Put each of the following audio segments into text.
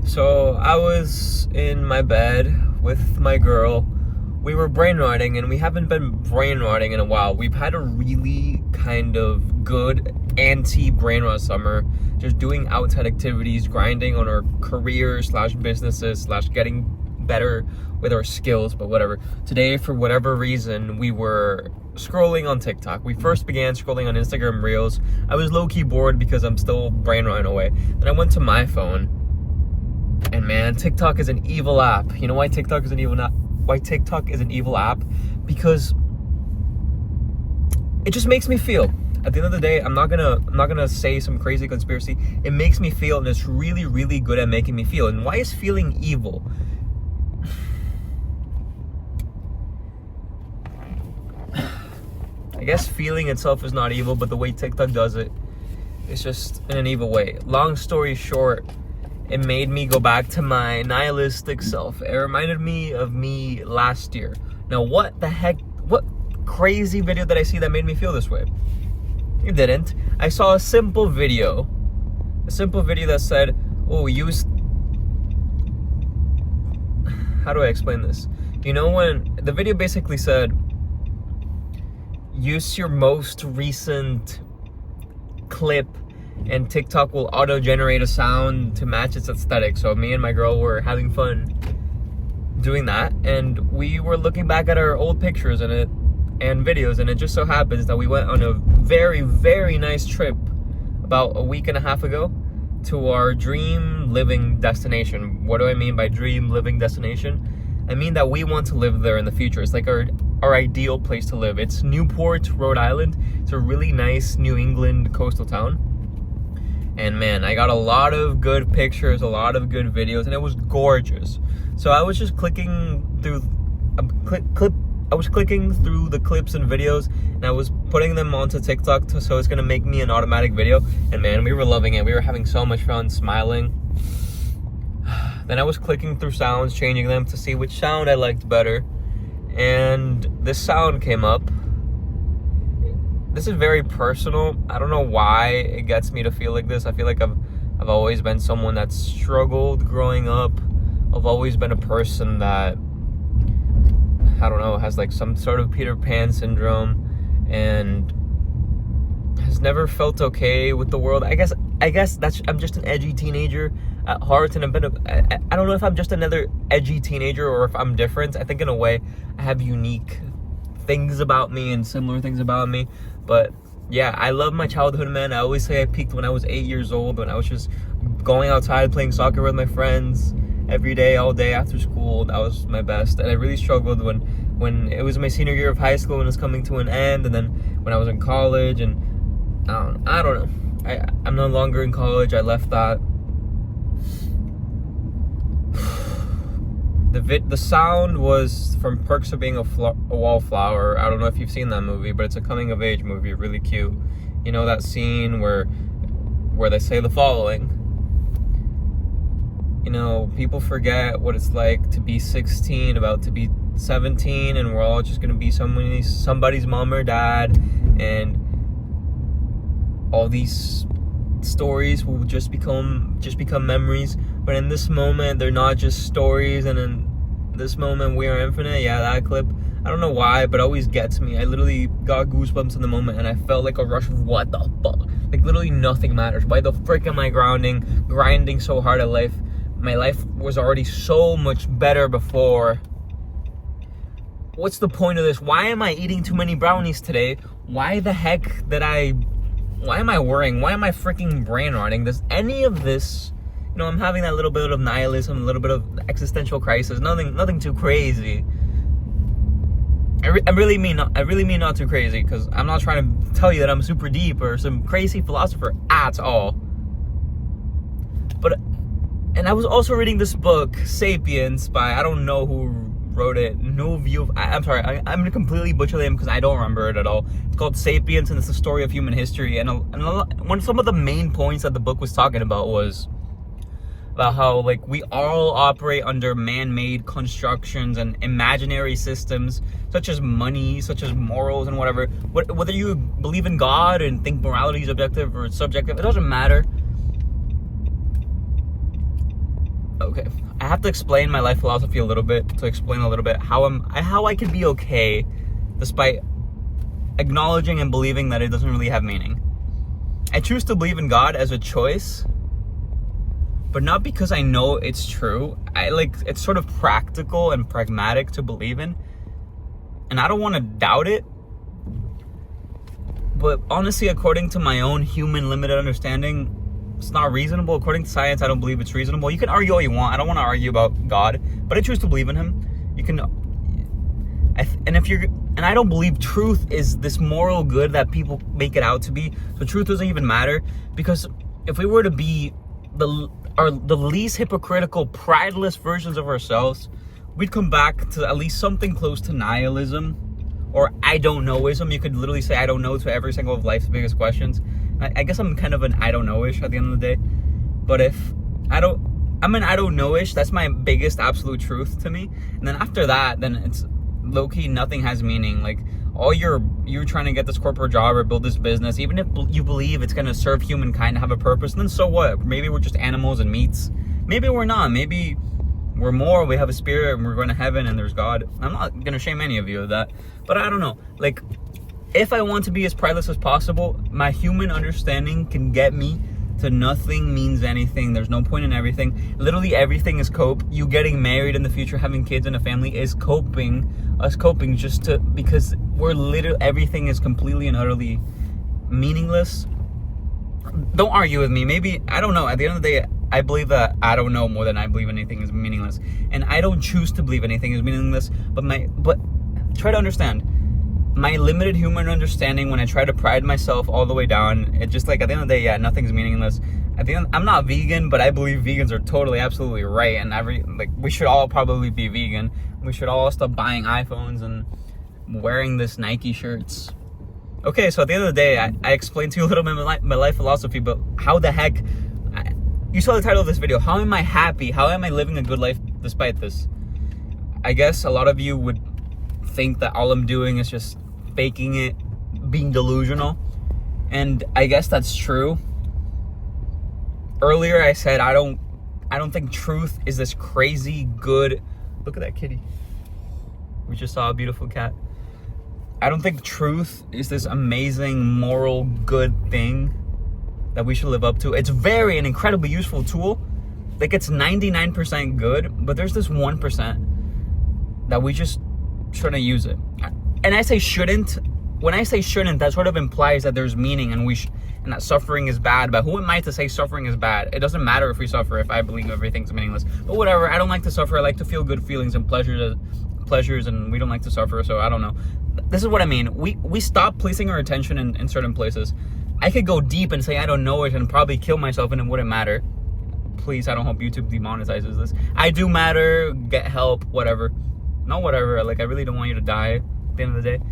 So I was in my bed with my girl. We were brainwriting, and we haven't been brainwriting in a while. We've had a really kind of good anti-brain rot summer, just doing outside activities, grinding on our careers / businesses / getting better with our skills, but whatever. Today, for whatever reason, we were scrolling on TikTok. We first began scrolling on Instagram Reels. I was low-key bored because I'm still brainwriting away. Then I went to my phone, and man, TikTok is an evil app. You know why TikTok is an evil app? Because it just makes me feel. At the end of the day, I'm not gonna say some crazy conspiracy. It makes me feel, and it's really, really good at making me feel. And why is feeling evil? I guess feeling itself is not evil, but the way TikTok does it, it's just in an evil way. Long story short, it made me go back to my nihilistic self. It reminded me of me last year. Now, what the heck? What crazy video did I see that made me feel this way? It didn't. I saw a simple video that said, "Oh, use." How do I explain this? You know, when the video basically said, use your most recent clip and TikTok will auto-generate a sound to match its aesthetic. So me and my girl were having fun doing that, and we were looking back at our old pictures and videos, and it just so happens that we went on a very, very nice trip about a week and a half ago to our dream living destination. What do I mean by dream living destination? I mean that we want to live there in the future. It's like our ideal place to live. It's Newport, Rhode Island. It's a really nice New England coastal town. And man, I got a lot of good pictures, a lot of good videos, and it was gorgeous. So I was just clicking through the clips and videos, and I was putting them onto TikTok so it's gonna make me an automatic video. And man, we were loving it. We were having so much fun, smiling. Then I was clicking through sounds, changing them to see which sound I liked better. And this sound came up. This is very personal. I don't know why it gets me to feel like this. I feel like I've always been someone that struggled growing up. I've always been a person that, I don't know, has like some sort of Peter Pan syndrome and has never felt okay with the world. I guess I'm just an edgy teenager at heart, and I don't know if I'm just another edgy teenager or if I'm different. I think in a way I have unique things about me and similar things about me. But yeah, I love my childhood, man. I always say I peaked when I was 8 years old, when I was just going outside playing soccer with my friends every day, all day after school. That was my best. And I really struggled when it was my senior year of high school and it was coming to an end, and then when I was in college, and I don't know. I'm no longer in college. I left that. The sound was from Perks of Being a Wallflower. I don't know if you've seen that movie, but it's a coming of age movie, really cute. You know that scene where they say the following. You know, people forget what it's like to be 16, about to be 17, and we're all just gonna be somebody's mom or dad, and all these stories will just become memories. But in this moment, they're not just stories, and in this moment, we are infinite. Yeah, that clip, I don't know why, but it always gets me. I literally got goosebumps in the moment, and I felt like a rush of what the fuck? Like, literally nothing matters. Why the frick am I grinding so hard at life? My life was already so much better before. What's the point of this? Why am I eating too many brownies today? Why the heck why am I worrying? Why am I freaking brain rotting? Does any of this, you know, I'm having that little bit of nihilism, a little bit of existential crisis, nothing too crazy. I really mean not too crazy, because I'm not trying to tell you that I'm super deep or some crazy philosopher at all. And I was also reading this book, Sapiens, by, I don't know who wrote it. I'm sorry, I'm gonna completely butcher the name because I don't remember it at all. It's called Sapiens, and it's the story of human history. And some of the main points that the book was talking about was about how, like, we all operate under man-made constructions and imaginary systems, such as money, such as morals, and whatever. Whether you believe in God and think morality is objective or subjective, it doesn't matter. okay, I have to explain my life philosophy a little bit to explain a little bit how I can be okay despite acknowledging and believing that it doesn't really have meaning. I choose to believe in God as a choice, but not because I know it's true. It's sort of practical and pragmatic to believe in, and I don't want to doubt it. But honestly, according to my own human limited understanding, it's not reasonable. According to science, I don't believe it's reasonable. You can argue all you want. I don't want to argue about God, but I choose to believe in him. You can, and I don't believe truth is this moral good that people make it out to be. So truth doesn't even matter, because if we were to be the least hypocritical, prideless versions of ourselves, we'd come back to at least something close to nihilism or I don't know-ism. You could literally say I don't know to every single of life's biggest questions. I guess I'm kind of an I don't know-ish at the end of the day. But if I'm an I don't know-ish, that's my biggest absolute truth to me. And then after that, then it's low-key nothing has meaning. Like, all you're trying to get this corporate job or build this business, even if you believe it's going to serve humankind and have a purpose, then so what? Maybe we're just animals and meats. Maybe we're not. Maybe we're more, we have a spirit and we're going to heaven and there's God. I'm not going to shame any of you of that. But I don't know. Like, if I want to be as prideless as possible, my human understanding can get me to nothing means anything. There's no point in everything. Literally everything is cope. You getting married in the future, having kids and a family is coping. Us coping because we're literally, everything is completely and utterly meaningless. Don't argue with me. Maybe, I don't know. At the end of the day, I believe that I don't know more than I believe anything is meaningless. And I don't choose to believe anything is meaningless. But try to understand. My limited human understanding, when I try to pride myself all the way down, it just like at the end of the day, yeah, nothing's meaningless. At the end, I'm not vegan, but I believe vegans are totally, absolutely right. And we should all probably be vegan. We should all stop buying iPhones and wearing this Nike shirts. Okay, so at the end of the day, I explained to you a little bit my life philosophy, but how the heck, you saw the title of this video, how am I happy? How am I living a good life despite this? I guess a lot of you would think that all I'm doing is just faking it, being delusional, and I guess that's true. Earlier I said I don't think truth is this crazy good. Look at that kitty. We just saw a beautiful cat. I don't think truth is this amazing moral good thing that we should live up to. It's very an incredibly useful tool. Like, it's 99% good, but there's this 1% that we just shouldn't use it. And I say shouldn't. When I say shouldn't, that sort of implies that there's meaning and and that suffering is bad. But who am I to say suffering is bad? It doesn't matter if we suffer, if I believe everything's meaningless. But whatever, I don't like to suffer. I like to feel good feelings and pleasures, and we don't like to suffer, so I don't know. This is what I mean. We stop placing our attention in certain places. I could go deep and say I don't know it and probably kill myself and it wouldn't matter. Please, I don't hope YouTube demonetizes this. I do matter, get help, whatever. Not whatever, like, I really don't want you to die at the end of the day.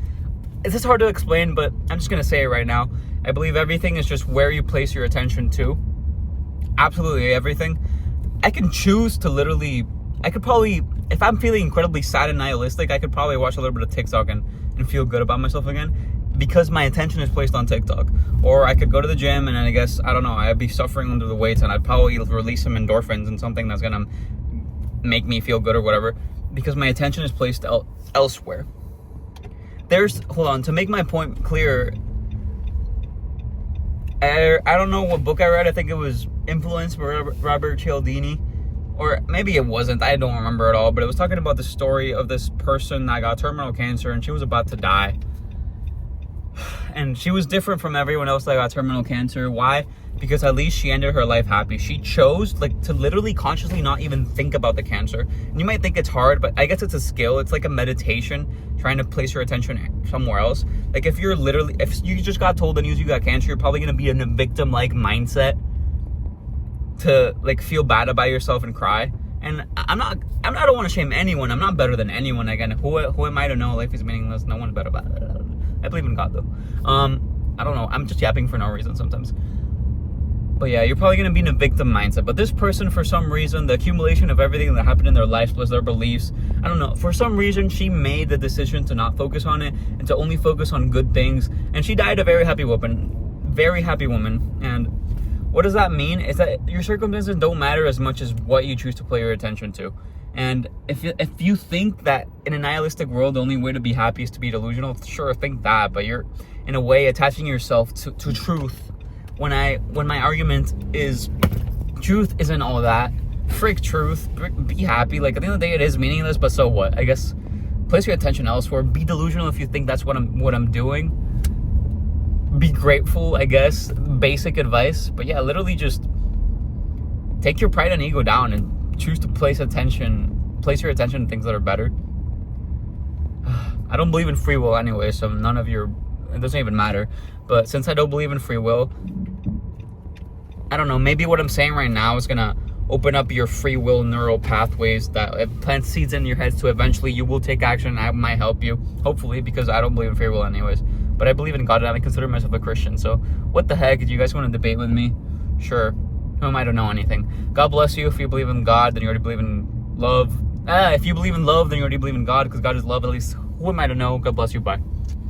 It's just hard to explain, but I'm just gonna say it right now. I believe everything is just where you place your attention to. Absolutely everything. I can choose to literally, I could probably, if I'm feeling incredibly sad and nihilistic, I could probably watch a little bit of TikTok and feel good about myself again, because my attention is placed on TikTok. Or I could go to the gym and I guess, I don't know, I'd be suffering under the weights and I'd probably release some endorphins and something that's gonna make me feel good or whatever, because my attention is placed elsewhere. Hold on, to make my point clear, I don't know what book I read. I think it was Influence by Robert Cialdini, or maybe it wasn't. I don't remember at all, but it was talking about the story of this person that got terminal cancer and she was about to die. And she was different from everyone else that got terminal cancer. Why? Because at least she ended her life happy. She chose to literally consciously not even think about the cancer. And you might think it's hard, but I guess it's a skill. It's like a meditation, trying to place your attention somewhere else. Like, if you just got told the news you got cancer, you're probably going to be in a victim-like mindset to feel bad about yourself and cry. And I don't want to shame anyone. I'm not better than anyone. Again, who am I to know life is meaningless? No one's better about it. I believe in God, though. I don't know. I'm just yapping for no reason sometimes. But yeah, you're probably going to be in a victim mindset. But this person, for some reason, the accumulation of everything that happened in their life plus their beliefs, I don't know. For some reason, she made the decision to not focus on it and to only focus on good things. And she died a very happy woman. Very happy woman. And What does that mean? Is that your circumstances don't matter as much as what you choose to pay your attention to. And if you think that in a nihilistic world the only way to be happy is to be delusional, sure, think that, but you're in a way attaching yourself to truth. When my argument is truth isn't all that. Frick truth. Be happy. Like, at the end of the day, it is meaningless, but so what? I guess place your attention elsewhere. Be delusional if you think that's what I'm doing. Be grateful, I guess. Basic advice. But yeah, literally just take your pride and ego down and choose to place your attention on things that are better. I don't believe in free will anyway, so it doesn't even matter. But since I don't believe in free will, I don't know, maybe what I'm saying right now is gonna open up your free will neural pathways that plant seeds in your head, so eventually you will take action, and I might help you, hopefully, because I don't believe in free will anyways. But I believe in God, and I consider myself a Christian, so what the heck? Do you guys want to debate with me? Sure. Who am I to know anything? God bless you. If you believe in God, then you already believe in love. If you believe in love, then you already believe in God, because God is love. At least, who am I to know? God bless you. Bye.